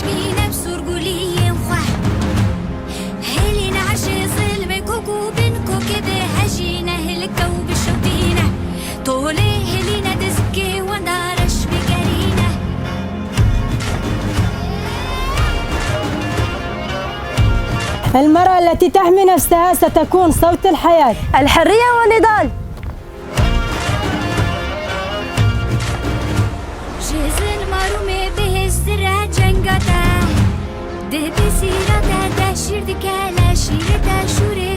بينا بسرقولي وخح هلي نعشي ظلم كوكو بنكو كده هجينا هلكو بشوتينا طولي هلينا دزكي وندارش بقرينا المرأة التي تحمي نفسها ستكون صوت الحياة، الحرية والنضال. جزن مارومي به الزرع جنگاتا ده بسيراتا ده شيردكا لا شيرتا شوري